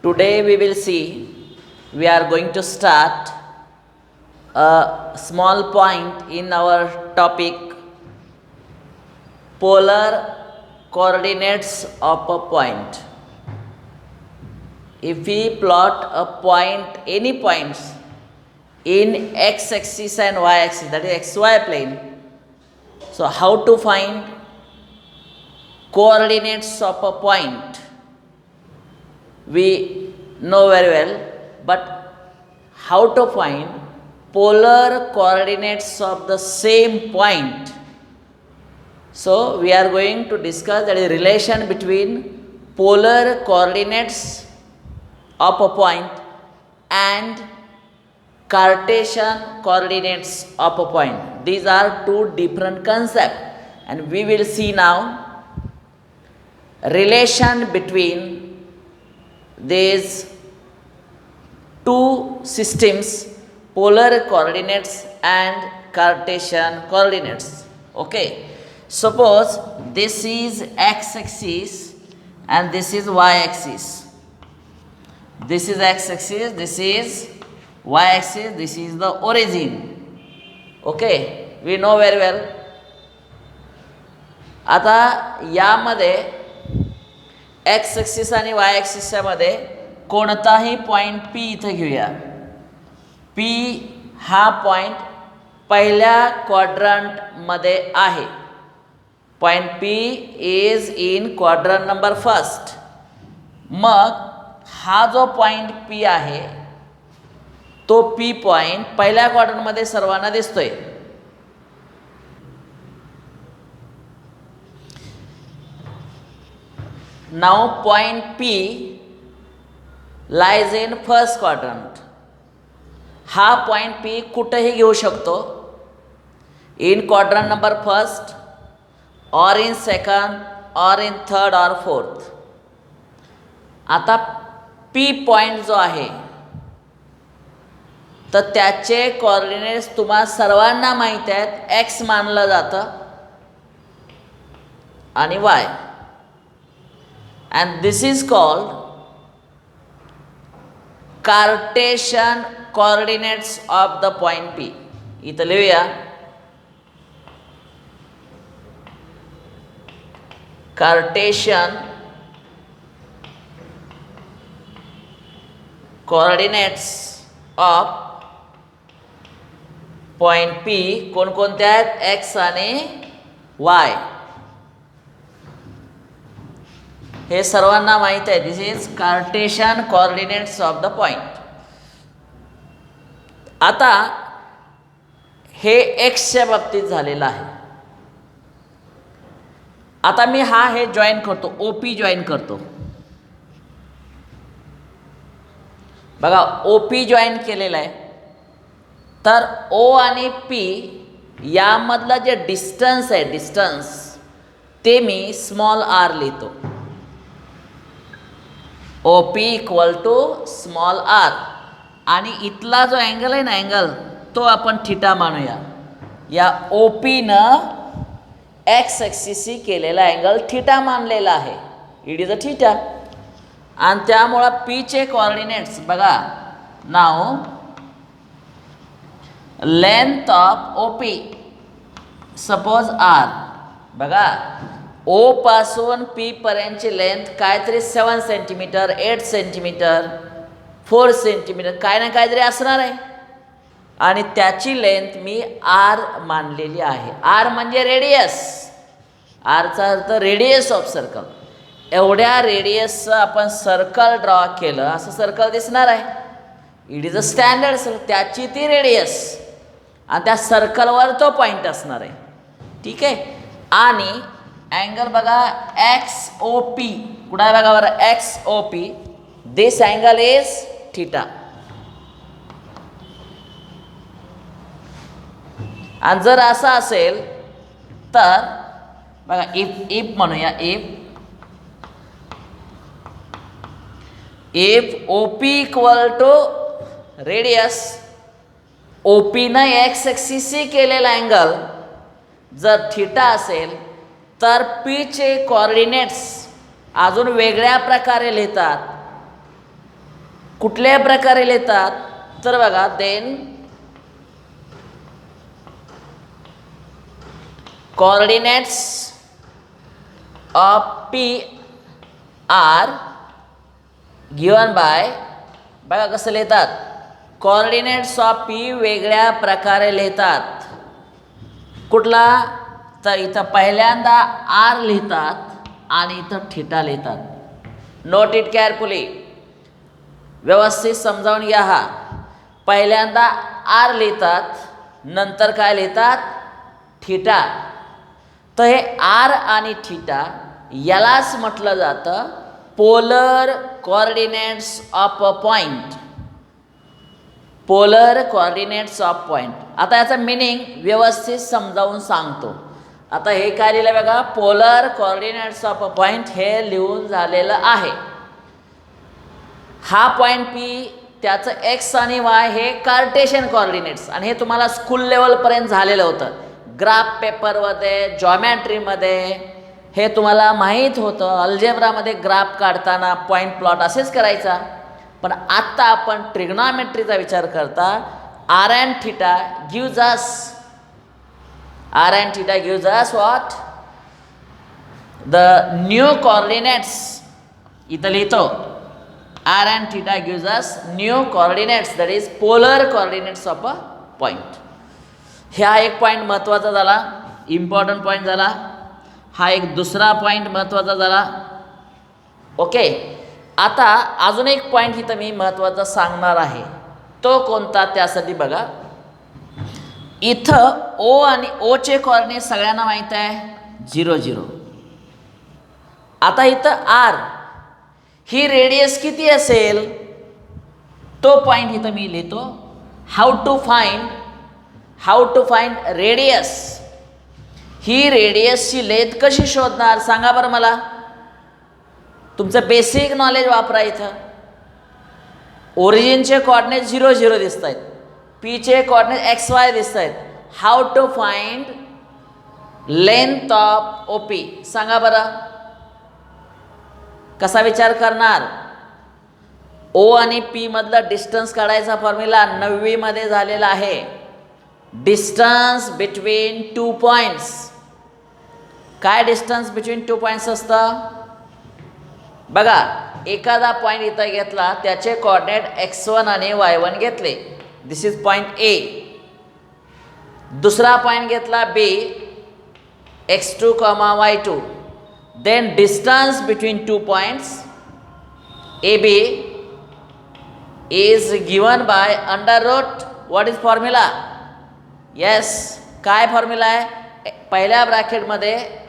Today we will see, we are going to start a small point in our topic, polar coordinates of a point. If we plot a point, any points in x-axis and y-axis, that is xy plane, so how to find coordinates of a point? We know very well, but how to find polar coordinates of the same point? So we are going to discuss that is relation between polar coordinates of a point and Cartesian coordinates of a point. These are two different concepts, and we will see now relation between these two systems, polar coordinates and Cartesian coordinates. Okay, suppose this is x-axis and this is y-axis. This is x-axis, this is y-axis, this is the origin. Okay, we know very well. आता यामध्ये x axis आणि Y ॲक्सिसच्या मध्ये कोणताही point P इथे घेऊया. P हा point पहिल्या क्वाड्रंटमध्ये आहे. Point P is in quadrant number first. मग हा जो पॉईंट पी आहे तो पी पॉईंट पहिल्या क्वाड्रंटमध्ये सर्वांना दिसतोय. Now point P lies in first quadrant. हा पॉइंट P कुठेही घेऊ शकतो, इन क्वाड्रंट नंबर फर्स्ट और इन सेकंड और इन थर्ड और फोर्थ. आता P पॉइंट जो आहे तर त्याचे कोऑर्डिनेट्स तुम्हा सर्वांना माहीत आहेत. एक्स मानलं जातं आणि Y, and this is called Cartesian coordinates of the point P. इथं लिहूया Cartesian coordinates of point P कोणकोणते आहेत? x आणि y. हे सर्वांना माहीत आहे. This is Cartesian coordinates of the point. आता हे एक्सच्या बाबतीत झालेलं आहे. आता मी हे जॉईन करतो, ओ पी जॉईन करतो. बघा ओ पी जॉईन केलेलं आहे. तर ओ आणि पी यामधलं जे डिस्टन्स आहे, डिस्टन्स ते मी स्मॉल आर लिहितो. O P equal to small r. आणि इथला जो अँगल आहे ना, अँगल तो आपण थिटा मानूया. या ओ पीनं एक्स ॲक्सिसशी केलेला अँगल थिटा मानलेला आहे. It is a theta. आणि त्यामुळं पीचे कोऑर्डिनेट्स बघा. नाव length of O P suppose R. बघा ओ पासून पी पर्यंतची लेंथ काहीतरी 7 सेंटीमीटर, 8 सेंटीमीटर, 4 सेंटीमीटर काय ना काहीतरी असणार आहे. आणि त्याची लेंथ मी आर मानलेली आहे. आर म्हणजे रेडियस. आरचा अर्थ रेडियस ऑफ सर्कल. एवढ्या रेडियसचं आपण सर्कल ड्रॉ केलं, असं सर्कल दिसणार आहे. It is a standard circle. त्याची ती रेडियस आणि त्या सर्कलवर तो पॉईंट असणार आहे. ठीक आहे. आणि अँगल बघा एक्स ओ पी कुठं आहे बघा बरं, X O P. This angle is theta. आणि जर असं असेल तर बघा इफ म्हणूया. If O P equal to radius, O पीनं एक्स ॲक्सिसशी केलेला अँगल जर थिटा असेल तर पीचे कोऑर्डिनेट्स अजून वेगळ्या प्रकारे लिहितात. कुठल्या प्रकारे लिहितात तर बघा, then coordinates of P are given by, बघा कसं लिहितात, कोऑर्डिनेट्स ऑफ पी वेगळ्या प्रकारे लिहितात. कुठला तर इथं पहिल्यांदा आर लिहितात आणि इथं थिटा लिहितात. नोट इट केअरफुली, व्यवस्थित समजावून घ्या. हा पहिल्यांदा आर लिहितात, नंतर काय लिहितात, थिटा. तर हे आर आणि थिटा यालाच म्हटलं जातं polar coordinates of a point. Polar coordinates of point. आता याचं मिनिंग व्यवस्थित समजावून सांगतो. आता हे काय लिहिलं बघा, polar coordinates of a point हे लिहून झालेलं आहे. हा पॉईंट पी, त्याचं एक्स आणि वाय हे कार्टेशियन कोऑर्डिनेट्स, आणि हे तुम्हाला स्कूल लेवलपर्यंत झालेलं होतं. ग्राफ पेपरमध्ये, जॉमेट्रीमध्ये हे तुम्हाला माहीत होतं. अल्जेब्रामध्ये ग्राफ काढताना पॉईंट प्लॉट असेच करायचा. पण आत्ता आपण ट्रिग्नॉमेट्रीचा विचार करता, r and theta gives us, r and theta gives us what, the new coordinates. इथं लिहितो r and theta gives us new coordinates, that is polar coordinates of a point. हा एक पॉईंट महत्त्वाचा झाला, इम्पॉर्टंट पॉईंट झाला. हा एक दुसरा पॉईंट महत्त्वाचा झाला. ओके, आता अजून एक पॉईंट इथं मी महत्त्वाचा सांगणार आहे. तो कोणता, त्यासाठी बघा, इथं ओ आणि ओचे कोऑर्डिनेट सगळ्यांना माहीत आहे 0 0. आता इथं आर ही रेडियस किती असेल तो पॉईंट इथं मी लिहितो. How to find radius. ही रेडियसची लेंथ कशी शोधणार सांगा बरं मला. तुमचं बेसिक नॉलेज वापरा. इथं ओरिजिनचे कोऑर्डिनेट 0 0 दिसत आहेत, पीचे कोऑर्डिनेट एक्स वाय दिसत आहेत. How to find length of O P सांगा बरं. कसा विचार करणार. ओ आणि पी मधला डिस्टन्स काढायचा फॉर्म्युला 9वी मध्ये झालेला आहे. Distance between 2 points. काय डिस्टन्स बिटवीन 2 पॉईंट्स असतं बघा. एखादा पॉईंट इथं घेतला, त्याचे कोऑर्डिनेट x1 आणि y1 घेतले, दिस इज पॉईंट ए. दुसरा पॉईंट घेतला B, x2, y2. Then distance between 2 points A B is given by under root, what is formula. Yes, काय फॉर्म्युला आहे. पहिल्या ब्रॅकेटमध्ये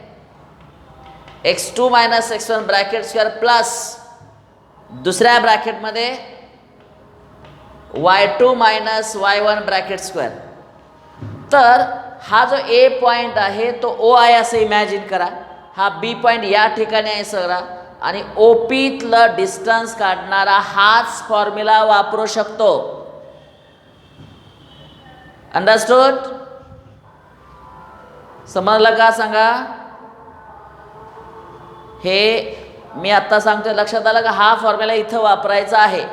x2 minus x1 bracket square plus दुसऱ्या ब्रॅकेटमध्ये y2 minus y1 bracket square. तर हा जो ए पॉईंट आहे तो ओ आहे असं इमॅजिन करा. हा बी पॉईंट या ठिकाणी आहे सगळा, आणि ओ पीतलं डिस्टन्स काढणारा हाच फॉर्म्युला वापरू शकतो. अंडरस्टूड. समजलं का सांगा. हे मी आत्ता सांगतोय, लक्षात आलं का. हा फॉर्म्युला इथं वापरायचा आहे.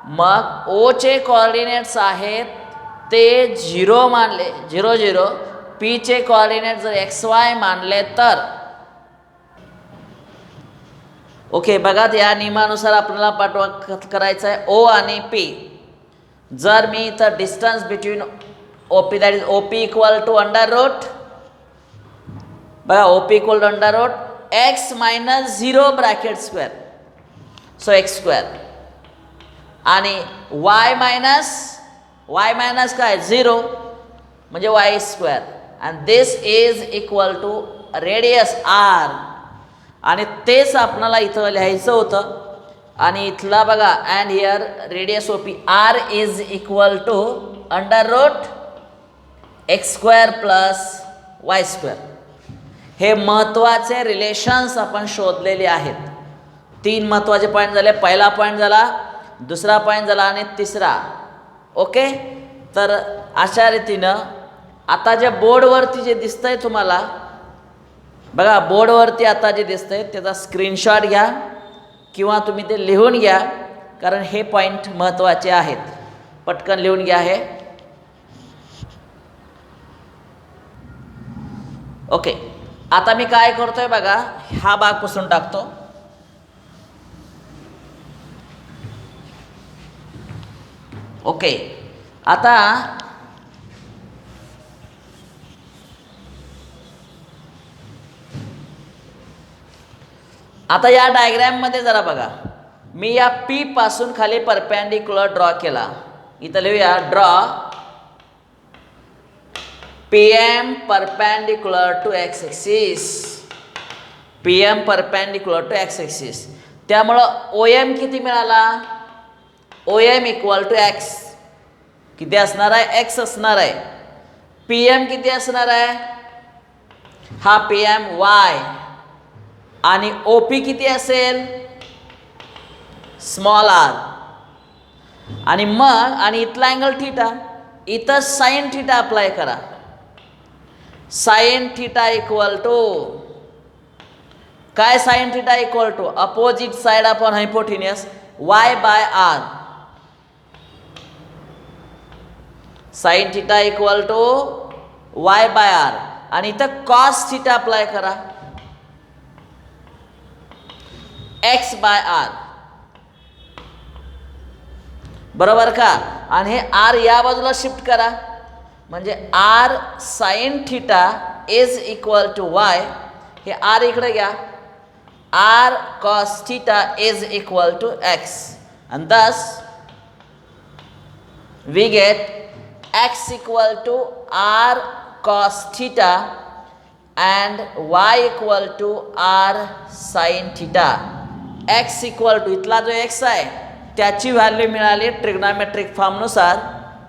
मग ओचे कोऑर्डिनेट्स आहेत ते 0 मानले, 0 0. पीचे कोऑर्डिनेट जर XY मानले तर ओके. बघा, या नियमानुसार आपल्याला पाठवा करायचं आहे ओ आणि पी. जर मी इथं distance between O P, that is O P equal to under root, बघा O P equal to under root X minus 0 bracket square, so X square, आणि वाय मायनस काय 0 म्हणजे Y square, and this is equal to radius R. आणि तेच आपल्याला इथं लिहायचं होतं. आणि इथला बघा, and here radius O P R is equal to under root x square plus y square. हे महत्त्वाचे रिलेशन्स आपण शोधलेले आहेत. 3 महत्त्वाचे पॉईंट झाले. पहिला पॉईंट झाला, दुसरा पॉईंट झाला आणि तिसरा. ओके. तर अशा रीतीनं आता जे बोर्डवरती जे दिसतंय तुम्हाला, बघा बोर्डवरती आता जे दिसतंय त्याचा स्क्रीनशॉट घ्या किंवा तुम्ही ते लिहून घ्या. कारण हे पॉईंट महत्त्वाचे आहेत. पटकन लिहून घ्या हे. ओके, आता मी काय करतोय बघा, हा भाग पुसून टाकतो. ओके, आता या डायग्रॅममध्ये जरा बघा, मी या P पासून खाली परपेंडिक्युलर ड्रॉ केला. इथं लिहूया, draw PM perpendicular to x axis. PM perpendicular to x axis. त्यामुळं OM किती मिळाला? OM इक्वल टू x किती असणार आहे? x असणार आहे. PM किती असणार आहे? हा PM y. आणि OP किती असेल? Small r. आणि मग आणि इथला अँगल थीटा, इथं साइन थीटा अप्लाय करा. साइन थीटा इक्वल टू काय? Sine theta equal to opposite side upon hypotenuse y by r. Sine theta equal to y by r. आणि इथं कॉस थीटा अप्लाय करा, x बाय r. बरोबर का? आणि हे r या बाजूला शिफ्ट करा, म्हणजे r sine theta is equal to y. हे r इकडे घ्या, r cos theta is equal to x. and thus we get x equal to r cos theta and y equal to r sin theta. x equal to इथला जो x आहे त्याची value मिळाली trigonometric फॉर्मनुसार,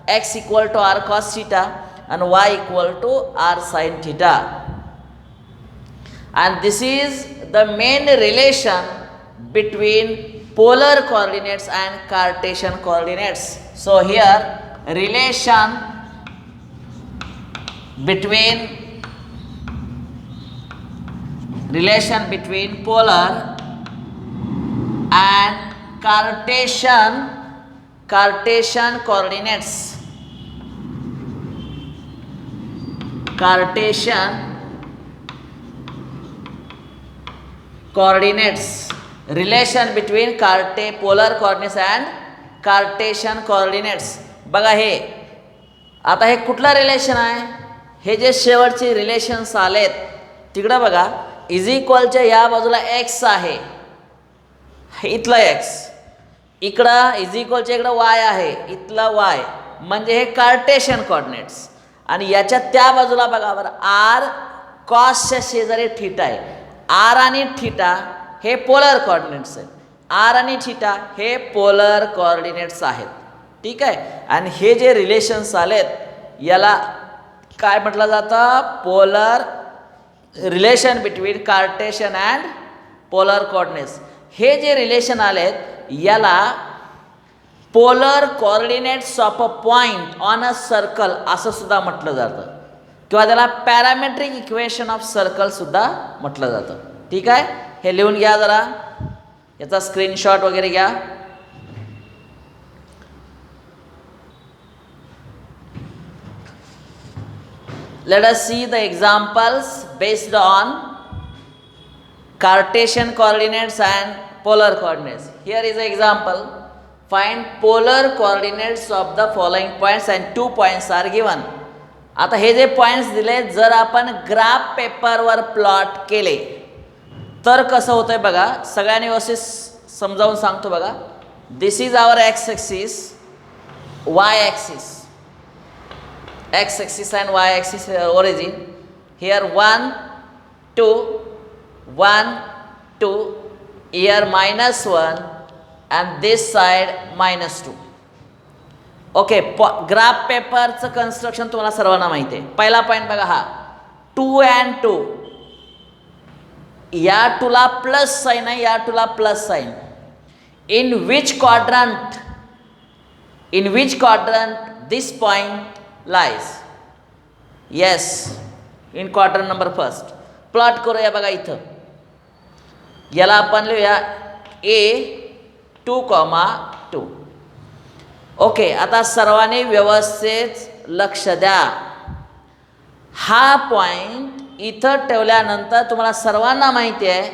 x equal to r cos theta and y equal to r sin theta. And this is the main relation between polar coordinates and Cartesian coordinates. So here relation between polar and Cartesian coordinates. Relation between polar coordinates and Cartesian coordinates. बघा हे आता हे कुठला relation आहे? हे जे शेवटचे relations आलेत तिकडं बघा, इज इक्वलच्या या बाजूला x आहे, इथला x, इकडं इज इक्वलच्या इकडं y आहे, इथला y, म्हणजे हे कार्टेशियन कोऑर्डिनेट्स. आणि याच्या त्या बाजूला बघा बरं, r कॉसच्या शेजारी थीटा आहे. r आणि थीटा हे पोलर कोऑर्डिनेट्स आहेत. r आणि थीटा हे पोलर कोऑर्डिनेट्स आहेत. ठीक आहे. आणि हे जे रिलेशन्स आलेत याला काय म्हटलं जातं? Polar relation between cartesian and polar coordinates. हे जे रिलेशन आलेत याला polar coordinates of a point on a circle असं सुद्धा म्हटलं जातं, किंवा त्याला पॅरामेट्रिक इक्वेशन ऑफ सर्कल सुद्धा म्हटलं जातं. ठीक आहे. हे लिहून घ्या, जरा याचा स्क्रीनशॉट वगैरे घ्या. Let us see the examples based on Cartesian coordinates and polar coordinates. Here is an example. Find polar coordinates of the following points and 2 points are given. आता हे जे पॉइंट्स दिले, जर आपण ग्राफ पेपरवर प्लॉट केले तर कसं होतंय बघा. सगळ्यांनी व्यवस्थित समजावून सांगतो बघा. This is our X axis, Y axis, x axis and y axis origin. Here 1 2 1 2, here -1 and this side -2. Okay. Graph पेपरचं कन्स्ट्रक्शन तुम्हाला सर्वांना माहिती आहे. पहिला पॉईंट बघा, हा 2 and 2, या 2 ला प्लस साइन आहे, या 2 ला plus sign. In which quadrant this point lies? Yes, in quadrant number first. Plot करूया बघा. इथं याला आपण लिहूया A 2, 2. ओके, आता सर्वांनी व्यवस्थित लक्ष द्या. हा पॉईंट इथं ठेवल्यानंतर तुम्हाला सर्वांना माहिती आहे,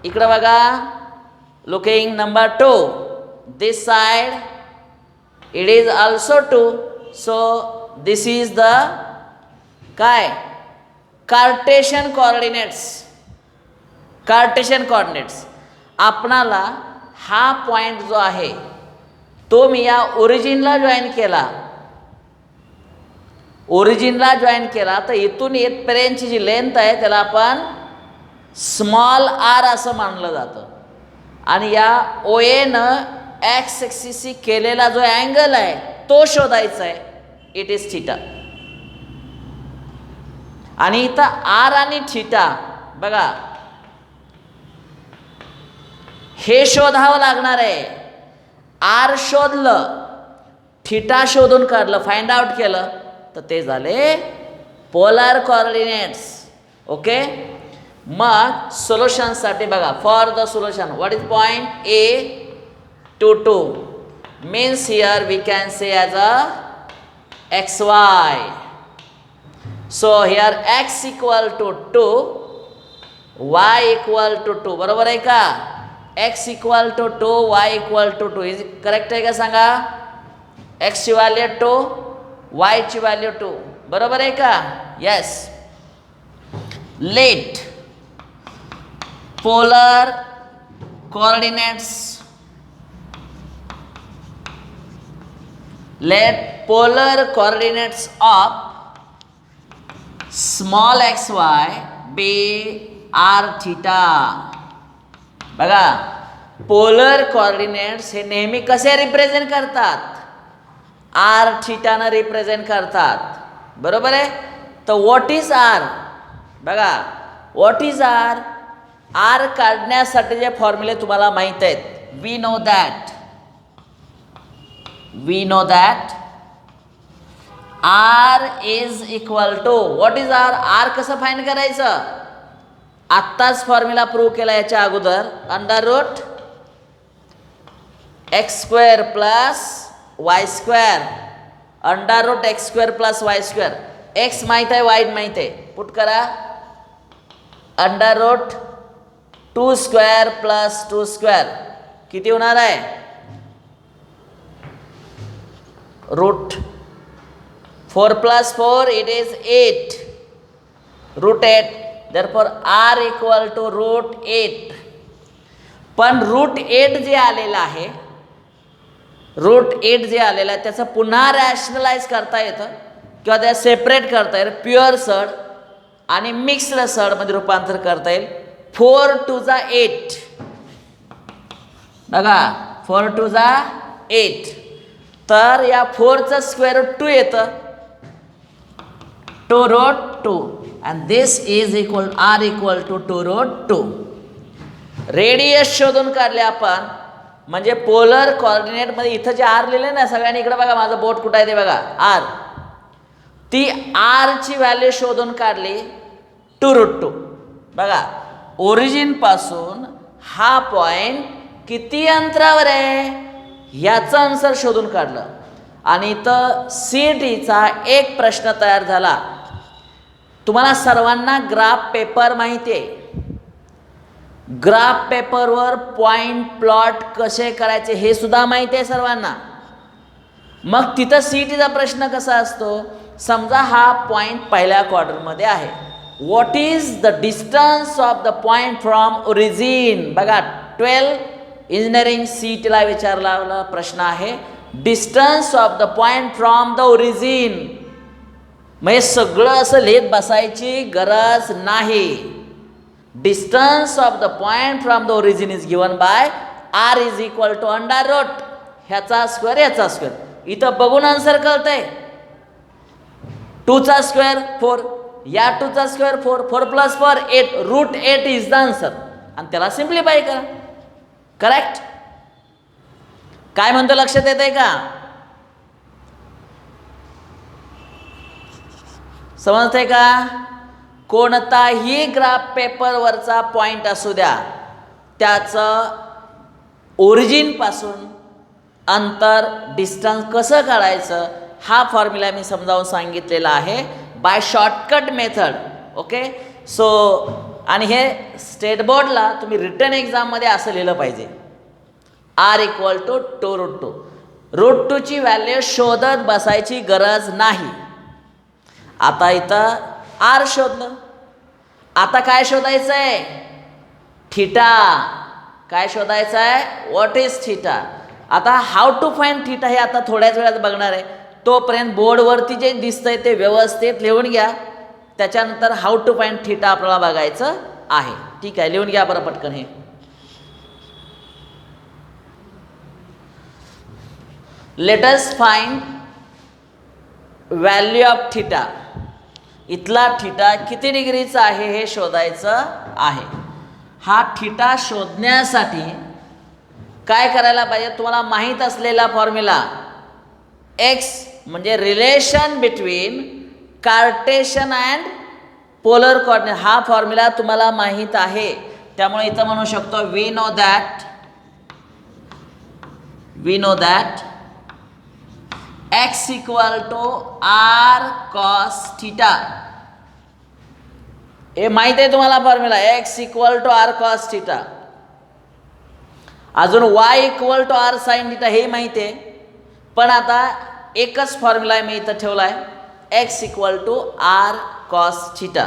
इकडं बघा, looking number 2, this side it is also 2. So this is the काय, कार्टेशियन कोऑर्डिनेट्स. कार्टेशियन कोऑर्डिनेट्स आपणाला हा पॉईंट जो आहे तो मी या ओरिजिनला जॉईन केला. ओरिजिनला जॉईन केला तर इथून येथपर्यंतची जी लेंथ आहे त्याला आपण स्मॉल आर असं मानलं जातं. आणि या ओ एनं एक्स एक्सिसशी केलेला जो अँगल आहे तो शोधायचा आहे. It is theta. आणि इथं आर आणि थीटा बघा हे शोधावं लागणार आहे. आर शोधलं, थीटा शोधून काढलं, फाइंड आउट केलं तर ते झाले पोलर कोऑर्डिनेट्स. ओके, मग सोल्युशनसाठी बघा, for the solution what is point A two 2 means here we can say as a XY. So here x equal to 2, y equal to 2. बरोबर आहे का? x equal to 2, y equal to 2. Is correct आहे का सांगा? x ची value 2, y ची value 2. बरोबर आहे का? Yes. Let polar coordinates, let polar coordinates of small xy be r theta. बघा, पोलर कोऑर्डिनेट्स हे नेहमी कसे रिप्रेझेंट करतात? आर थीटानं रिप्रेझेंट करतात. बरोबर आहे. तर व्हॉट इज आर? बघा, व्हॉट इज आर? आर काढण्यासाठी जे फॉर्म्युले तुम्हाला माहीत आहेत. We know that r is equal to, what is r? R कसं फाइंड करायचं? आत्ताच फॉर्म्युला प्रूव्ह केला याच्या अगोदर. Under root x square plus y square, under root x square plus y square. X माहीत आहे, वाय माहीत आहे, पुट करा. Under root 2 square plus 2 square किती होणार आहे? Route 4 plus 4 it is 8, root 8. therefore r equal to root 8. पण route 8 जे आलेलं आहे, रूट 8 जे आलेलं आहे त्याचं पुन्हा रॅशनलाइज करता येतं किंवा त्या सेपरेट करता येईल. प्युअर सड आणि मिक्स्ड सडमध्ये रूपांतर करता येईल. 4 टू जा 8. बघा, 4 टू जा 8. तर या 4चं स्क्वेअर रूट 2 येतं, 2 route 2. and this is equal r equal to 2 root 2. Radius शोधून काढले आपण. म्हणजे पोलर कोऑर्डिनेटमध्ये इथं जे आर लिहिले ना, सगळ्यांनी इकडे बघा, माझं बोट कुठं आहे ते बघा, आर. ती आरची व्हॅल्यू शोधून काढली 2 रूट 2. बघा, ओरिजिनपासून हा पॉईंट किती अंतरावर आहे ह्याचं आन्सर शोधून काढलं. आणि इथं CETचा एक प्रश्न तयार झाला. तुम्हाला सर्वांना ग्राफ पेपर माहिती आहे. ग्राफ पेपरवर पॉइंट प्लॉट कसे करायचे हे सुद्धा माहिती आहे सर्वांना. मग तिथं CETचा प्रश्न कसा असतो? समजा हा पॉइंट पहिल्या क्वाड्रंटमध्ये आहे. What is the distance of the point from origin? बघा, 12 इंजिनिअरिंग CETला विचारला प्रश्न आहे, distance of the point from the origin. म्हणजे सगळं असं लिहित बसायची गरज नाही. Distance of the point from the origin is given by r is equal to under root ह्याचा स्क्वेअर ह्याचा स्क्वेअर. इथं बघून आन्सर कळतंय. 2चा स्क्वेअर 4, या 2चा square 4, 4 plus 4 8, root 8 is the answer. आणि त्याला सिम्प्लिफाय करा. करेक्ट? काय म्हणतो लक्षात येत आहे का? समजतंय का? कोणताही ग्राफ पेपरवरचा पॉईंट असू द्या, त्याचं ओरिजिनपासून अंतर डिस्टन्स कसं काढायचं हा फॉर्म्युला मी समजावून सांगितलेला आहे by shortcut method. Okay. So आणि हे स्टेट बोर्डला तुम्ही रिटर्न एक्झाममध्ये असं लिहिलं पाहिजे, आर इक्वल टू 2√2. √2ची व्हॅल्यू शोधत बसायची गरज नाही. आता इथं आर शोधलं, आता काय शोधायचं आहे? थीटा. काय शोधायचं आहे? What is theta. आता हाऊ टू फाइंड थीटा हे आता थोड्याच वेळात बघणार आहे. तोपर्यंत बोर्डवरती जे दिसतंय ते व्यवस्थित लिहून घ्या. त्याच्यानंतर हाऊ टू फाइंड थीटा आपल्याला बघायचं आहे. ठीक आहे, लिहून घ्या बरं पटकन हे. Let us find value of theta. इथला थीटा किती डिग्रीचा आहे हे शोधायचं आहे. हा थीटा शोधण्यासाठी काय करायला पाहिजे? तुम्हाला माहीत असलेला फॉर्म्युला एक्स म्हणजे relation between cartesian and polar coordinate, हा फॉर्म्युला तुम्हाला माहीत आहे. त्यामुळे इथं म्हणू शकतो we know that x equal to r cos theta. हे माहित आहे तुम्हाला formula x equal to r cos theta. अजून y equal to r sine theta हे माहिती आहे. पण आता एकच फॉर्म्युला मी इथं ठेवला आहे, x equal to r cos theta.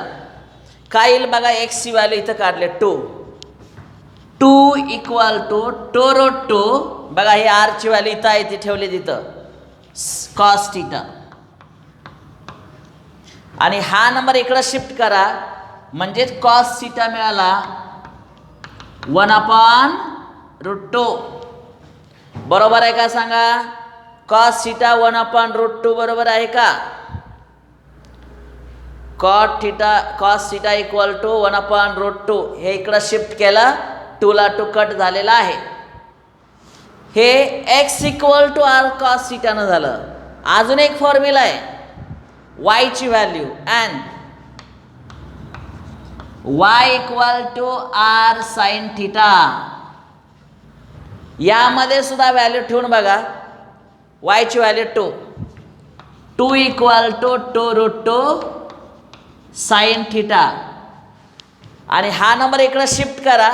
काय येईल बघा? x ची व्हॅल्यू इथं काढले 2 इक्वल टू 2√2. बघा ही r ची व्हॅल्यू इथं आहे, ती ठेवली तिथं कॉस थीटा. आणि हा नंबर इकडं शिफ्ट करा म्हणजे कॉस थीटा मिळाला 1/√2. बरोबर आहे का सांगा? कॉस थीटा 1/√2 बरोबर आहे का? Cos theta equal to 1/√2. हे इकडं शिफ्ट केलं, 2ला 2 कट झालेला आहे. हे x equal to r cos थीटानं झालं. अजून एक फॉर्म्युला आहे y ची value and y equal to r sine theta. यामध्ये सुद्धा व्हॅल्यू ठेवून बघा. y ची value 2 equal to 2√2 sine theta. आणि हा नंबर इकडे शिफ्ट करा,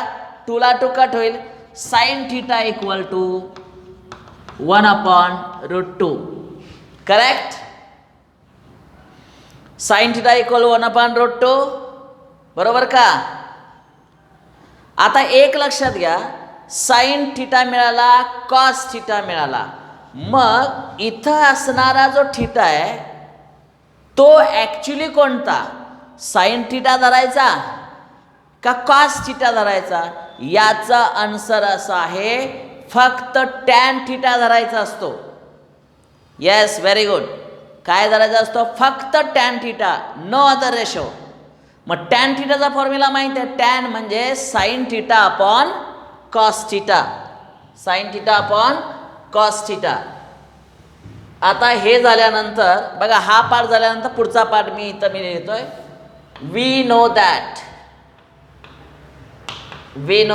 2ला 2 कट होईल. Sine theta equal to 1/√2. Correct? Sine theta equal 1/√2 बरोबर का? आता एक लक्षात घ्या, साइन थीटा मिळाला, कॉस थीटा मिळाला. मग इथं असणारा जो थीटा आहे तो ॲक्च्युली कोणता? साइन थीटा धरायचा का कॉस थीटा धरायचा? याचा आन्सर असा आहे फक्त टॅन थीटा धरायचा असतो. Yes, very good. काय धरायचा असतो? फक्त tan theta, no other ratio. मग टॅन थीटाचा फॉर्म्युला माहिती आहे. टॅन म्हणजे sine theta upon cos theta. Sine theta upon cos theta. आता हे झाल्यानंतर बघा, हा पार्ट झाल्यानंतर पुढचा पार्ट मी इथं लिहितोय. We know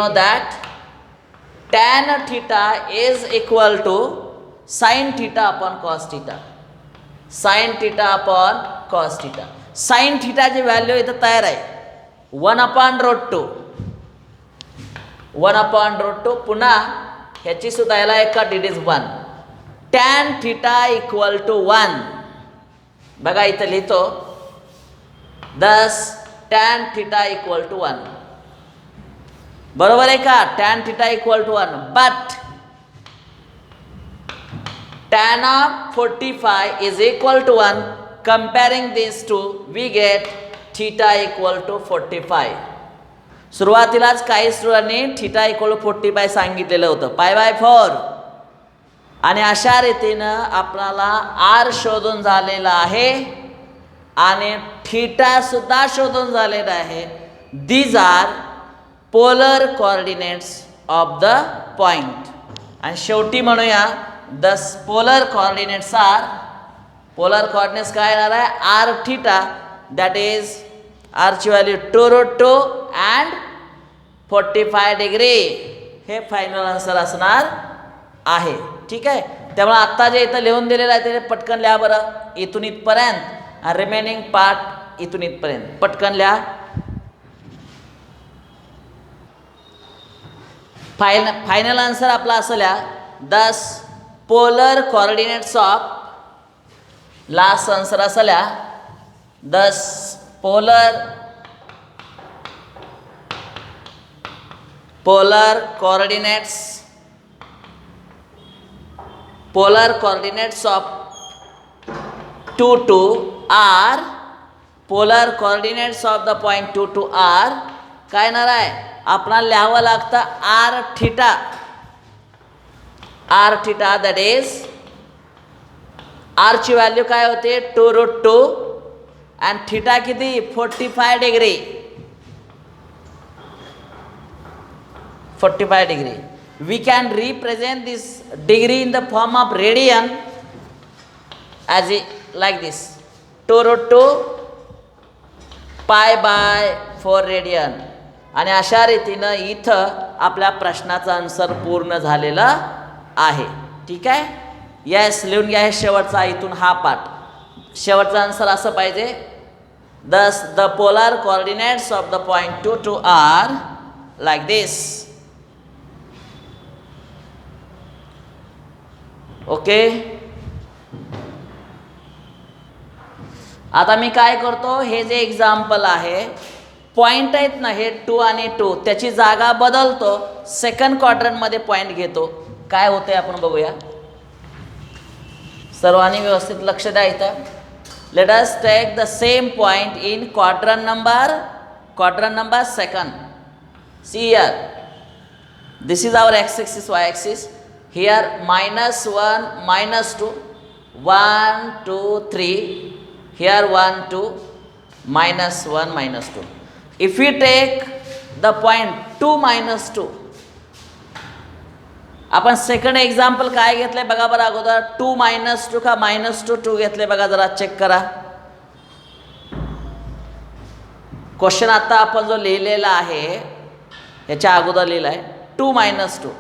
that tan theta is equal to sine theta upon cos theta. Sine theta upon cos theta. Sine थीटाची व्हॅल्यू इथं तयार आहे 1/√2. 1/√2. पुन्हा ह्याची सुद्धा याला एक cut, it is 1. Tan theta equal to 1. बघा इथं लिहितो, दस टॅन थीटा इक्वल टू 1. बरोबर आहे का? Tan theta equal to 1. But tan of 45 is equal to 1. Comparing these two, we get theta equal to 45. सुरुवातीलाच काही स्टुडंटनी थीटा इक्वल टू 45 सांगितलेलं होतं, π/4. आणि अशा रीतीनं आपल्याला आर शोधून झालेला आहे आणि थीटा सुद्धा शोधून झालेला आहे. These are polar coordinates of the point. आणि शेवटी म्हणूया the polar coordinates r, polar coordinates काय येणार आहे? आर थीटा, दॅट इज आरची व्हॅल्यू 2√2 अँड 45 डिग्री. हे फायनल आन्सर असणार आहे. ठीक आहे. त्यामुळे आत्ता जे इथं लिहून दिलेलं आहे ते पटकन लिहा बरं, इथून इथपर्यंत आणि रिमेनिंग पार्ट इथून इथपर्यंत पटकन लिहा. फायनल आन्सर आपला असं लिहा, 10 polar coordinates of, last answer असं लिहा, 10 polar coordinates of 2 2 are polar coordinates of the point 2 2 are काय येणार आहे, आपल्याला लिहावं लागतं आर थिटा दॅट इज आरची व्हॅल्यू काय होते 2√2 आणि थिटा किती 45 degree. We can represent this degree in the form of radian as like this, 2√2 pi by 4 radian. आणि अशा रीतीनं इथं आपल्या प्रश्नाचं आन्सर पूर्ण झालेलं आहे. ठीक आहे. यस, लिहून घ्या हे शेवटचा, इथून हा पार्ट. शेवटचा आन्सर असं पाहिजे, thus the polar coordinates of the point 2 2 are like this. Okay. आता मी काय करतो, हे जे एक्झाम्पल आहे, पॉईंट आहेत ना हे 2 आणि 2, त्याची जागा बदलतो, सेकंड क्वाड्रंटमध्ये पॉईंट घेतो. काय होते आपण बघूया. सर्वांनी व्यवस्थित लक्ष द्या इथं. Let us take the same point in quadrant number second. See here, this is our x axis, y axis. Here -1 -2 1 2 3. Here 1 2 -1 -2. If we take the point 2 -2, आपण सेकंड एक्झाम्पल काय घेतलंय बघा बरं अगोदर, 2 -2 का -2 2 घेतले बघा, जरा चेक करा. क्वेश्चन आता आपण जो लिहिलेला आहे याच्या अगोदर लिहिला आहे 2 -2.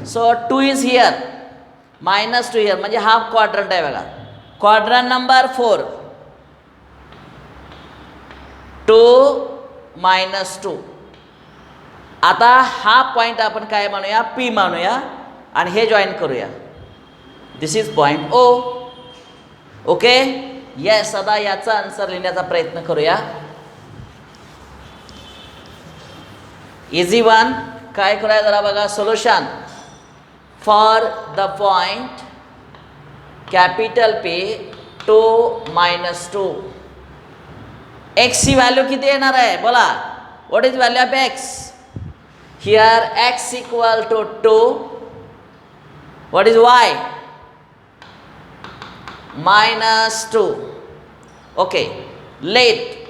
सो 2 इज हियर, -2 हियर, म्हणजे हा क्वाड्रंट आहे बघा. Quadrant number 4, 2 -2. आता हा पॉईंट आपण काय म्हणूया, P म्हणूया आणि हे जॉईन करूया. This is point O. Okay. Yes, आता याचा आन्सर लिहिण्याचा प्रयत्न करूया. Easy one. काय करूया जरा बघा, solution for the point capital P 2 -2. x ची व्हॅल्यू किती येणार आहे बोला, what is value of x? Here x equal to 2. What is y? -2. Okay. Let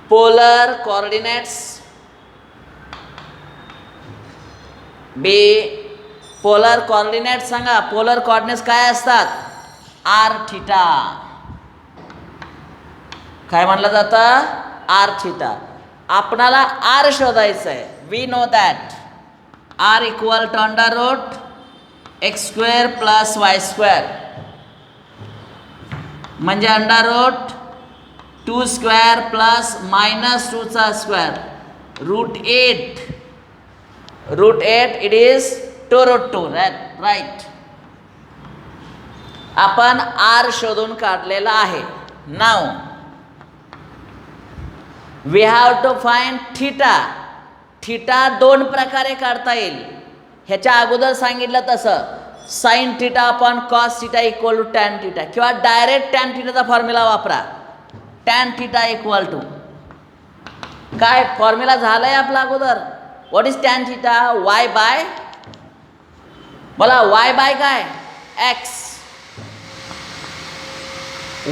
polar coordinates be polar coordinates सांगा. polar coordinates काय असतात? r theta. काय म्हणलं जातं? r theta. आपणाला r शोधायचं आहे. We know that r equal to √x² + y², म्हणजे √2² + -2² √8 इट इज 2√2. राईट. आपण r शोधून काढलेला आहे. Now we have to find theta. Theta 2 प्रकारे काढता येईल. ह्याच्या अगोदर सांगितलं तसं sine theta upon cos theta equal to tan theta, किंवा डायरेक्ट टॅन थिटाचा फॉर्म्युला वापरा. टॅन थिटा इक्वल टू काय फॉर्म्युला झालाय आपला अगोदर. What is tan theta? y by, बोला y बाय काय? x.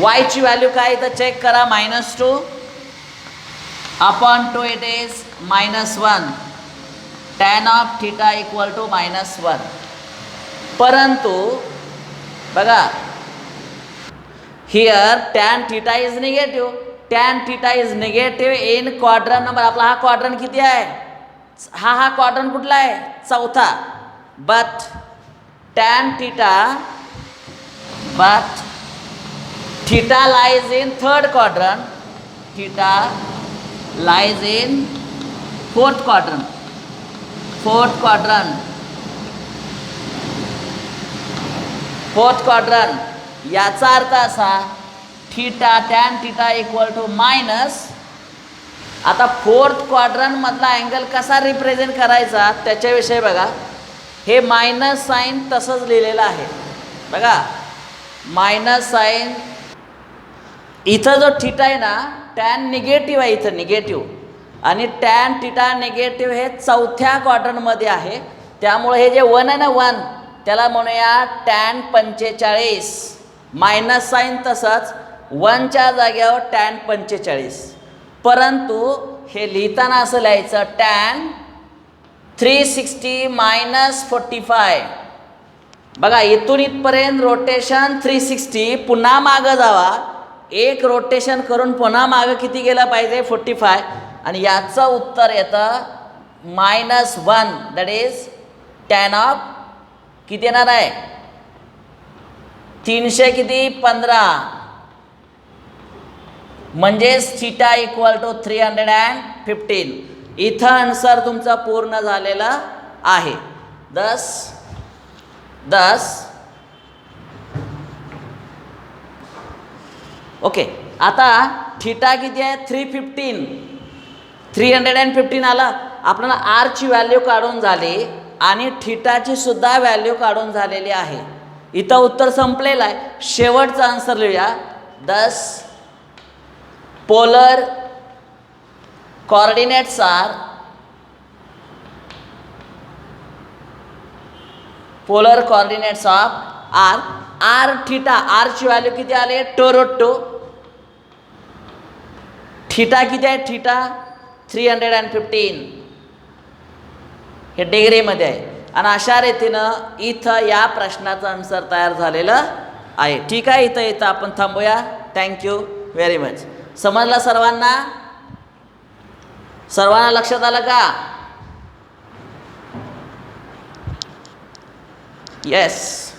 y ची व्हॅल्यू काय इथं चेक करा, -2 अपॉन 2 it is -1. Tan of theta equal to -1. परंतु बघा here tan theta is negative. Tan theta is negative in quadrant number. आपला हा क्वाड्रंट किती आहे? हा क्वाड्रंट कुठला आहे? चौथा. but tan theta, but theta lies in third quadrant, theta lies in fourth quadrant, fourth quadrant. याचा अर्थ असा theta tan theta equal to minus. आता फोर्थ क्वाड्रंट मधला अँगल कसा रिप्रेझेंट करायचा त्याच्याविषयी बघा. हे मायनस साईन तसंच लिहिलेलं आहे बघा, मायनस साईन. इथं जो थीटा आहे ना, टॅन निगेटिव्ह आहे, इथं निगेटिव्ह, आणि टॅन थीटा निगेटिव्ह हे चौथ्या क्वाड्रंटमध्ये आहे. त्यामुळे हे जे 1 आहे ना, 1, त्याला म्हणूया टॅन 45. मायनस साईन तसंच 1च्या जागेवर टॅन 45. परंतु हे लिहिताना असं लिहायचं टॅन 360 मायनस 45. बघा इथून इथपर्यंत रोटेशन 360, पुन्हा मागं जावा, एक रोटेशन करून पुन्हा मागं किती गेलं पाहिजे 45. आणि याचं उत्तर येतं -1. दॅट इज टॅन ऑफ किती येणार आहे 300 किती 15, म्हणजेच थीटा इक्वल टू 315. इथं आन्सर तुमचा पूर्ण झालेला आहे. 10 ओके. आता थीटा किती आहे 315 आला. आपल्याला आरची व्हॅल्यू काढून झाली आणि थीटाची सुद्धा व्हॅल्यू काढून झालेली आहे. इथं उत्तर संपलेलं आहे. शेवटचा आन्सर लिहूया. 10 polar coordinates are r theta. r ची व्हॅल्यू किती आली 2√2. थीटा किती आहे थीटा 315. हे डिग्रीमध्ये आहे. आणि अशा रीतीनं इथं या प्रश्नाचं आन्सर तयार झालेलं आहे. ठीक आहे, इथं आपण थांबूया. Thank you very much. समजलं सर्वांना? सर्वांना लक्षात आलं का? येस.